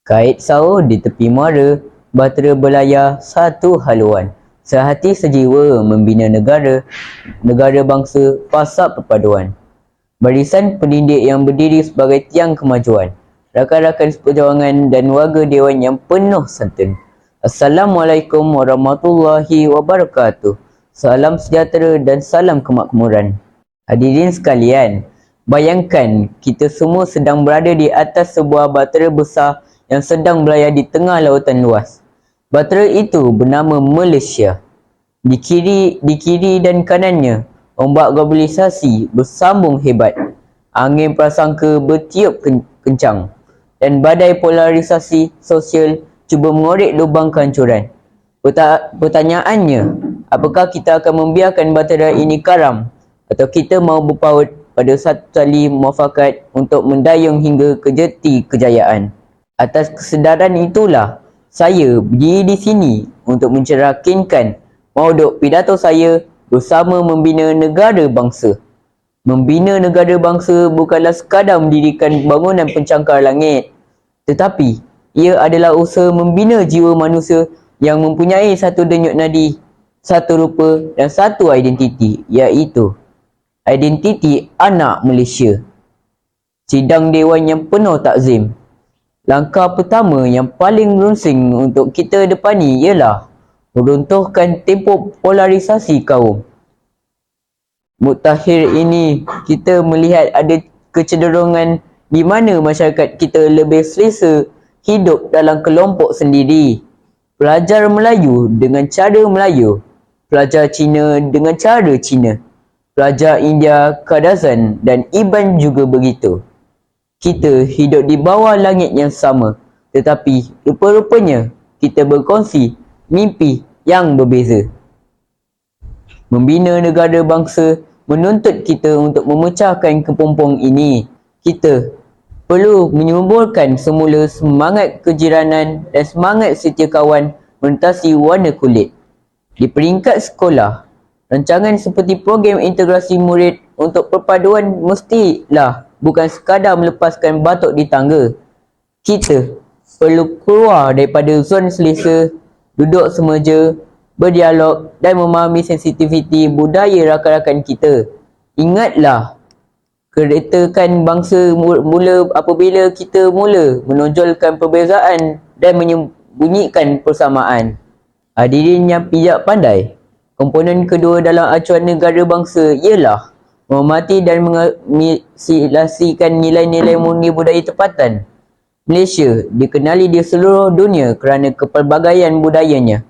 Kait sahur di tepi muara, bahtera berlayar satu haluan. Sehati sejiwa membina negara, negara bangsa pasak perpaduan. Barisan pendidik yang berdiri sebagai tiang kemajuan. Rakan-rakan seperjuangan dan warga dewan yang penuh santun. Assalamualaikum warahmatullahi wabarakatuh. Salam sejahtera dan salam kemakmuran. Hadirin sekalian, bayangkan kita semua sedang berada di atas sebuah bahtera besar yang sedang berlayar di tengah lautan luas. Bahtera itu bernama Malaysia. Di kiri dan kanannya, ombak globalisasi bersambung hebat. Angin prasangka bertiup kencang. Dan badai polarisasi sosial cuba mengorek lubang kehancuran. Pertanyaannya, apakah kita akan membiarkan bahtera ini karam? Atau kita mahu berpaut pada satu tali muafakat untuk mendayung hingga ke jeti kejayaan? Atas kesedaran itulah, saya berdiri di sini untuk mencerahkan mauduk pidato saya bersama membina negara bangsa. Membina negara bangsa bukanlah sekadar mendirikan bangunan pencangkar langit, tetapi ia adalah usaha membina jiwa manusia yang mempunyai satu denyut nadi, satu rupa dan satu identiti, iaitu identiti anak Malaysia. Sidang Dewan yang penuh takzim. Langkah pertama yang paling runsing untuk kita depani ialah meruntuhkan tempoh polarisasi kaum. Mutakhir ini, kita melihat ada kecenderungan di mana masyarakat kita lebih selesa hidup dalam kelompok sendiri. Pelajar Melayu dengan cara Melayu, pelajar Cina dengan cara Cina, pelajar India, Kadazan dan Iban juga begitu. Kita hidup di bawah langit yang sama, tetapi rupa-rupanya kita berkongsi mimpi yang berbeza. Membina negara bangsa menuntut kita untuk memecahkan kepompong ini. Kita perlu menyemburkan semula semangat kejiranan dan semangat setia kawan menentasi warna kulit. Di peringkat sekolah, rancangan seperti program integrasi murid untuk perpaduan mestilah bukan sekadar melepaskan batuk di tangga. Kita perlu keluar daripada zon selesa, duduk semeja, berdialog dan memahami sensitiviti budaya rakan-rakan kita. Ingatlah, keretakan bangsa mula apabila kita mula menonjolkan perbezaan dan menyembunyikan persamaan. Hadirin yang pijak pandai, komponen kedua dalam acuan negara bangsa ialah menghormati dan mengasilasikan nilai-nilai murni budaya tempatan. Malaysia dikenali di seluruh dunia kerana kepelbagaian budayanya.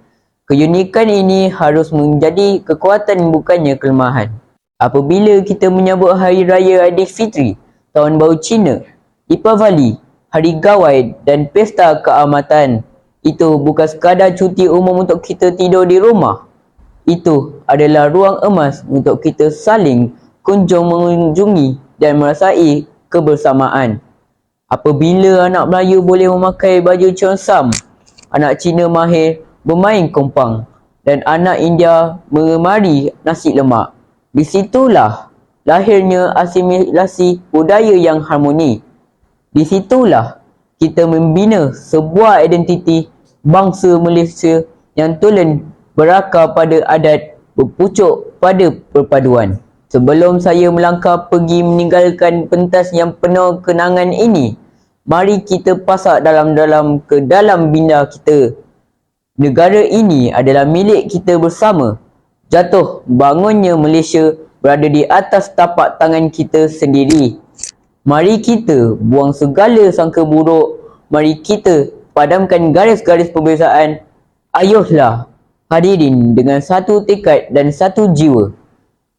Keunikan ini harus menjadi kekuatan bukannya kelemahan. Apabila kita menyambut Hari Raya Aidilfitri, Tahun Baru Cina, Deepavali, Hari Gawai dan Pesta Keamatan, itu bukan sekadar cuti umum untuk kita tidur di rumah. Itu adalah ruang emas untuk kita saling mengunjungi dan merasai kebersamaan. Apabila anak Melayu boleh memakai baju Cheongsam, anak Cina mahir bermain kompang dan anak India mengemari nasi lemak, di situlah lahirnya asimilasi budaya yang harmoni. Di situlah kita membina sebuah identiti bangsa Malaysia yang tulen berakar pada adat, berpucuk pada perpaduan. Sebelum saya melangkah pergi meninggalkan pentas yang penuh kenangan ini, mari kita pasak dalam-dalam ke dalam minda kita. Negara ini adalah milik kita bersama. Jatuh bangunnya Malaysia berada di atas tapak tangan kita sendiri. Mari kita buang segala sangka buruk. Mari kita padamkan garis-garis perbezaan. Ayuhlah hadirin dengan satu tekad dan satu jiwa.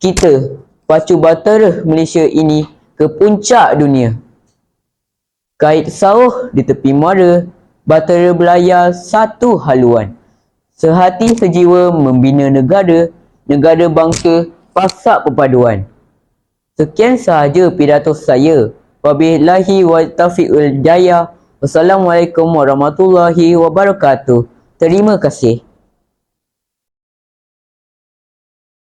Kita pacu bahtera Malaysia ini ke puncak dunia. Kait sahur di tepi muara, bahtera berlayar satu haluan. Sehati sejiwa membina negara, negara bangsa pasak perpaduan. Sekian sahaja pidato saya. Wabillahi wa taufiqul hidayah. Wassalamualaikum warahmatullahi wabarakatuh. Terima kasih.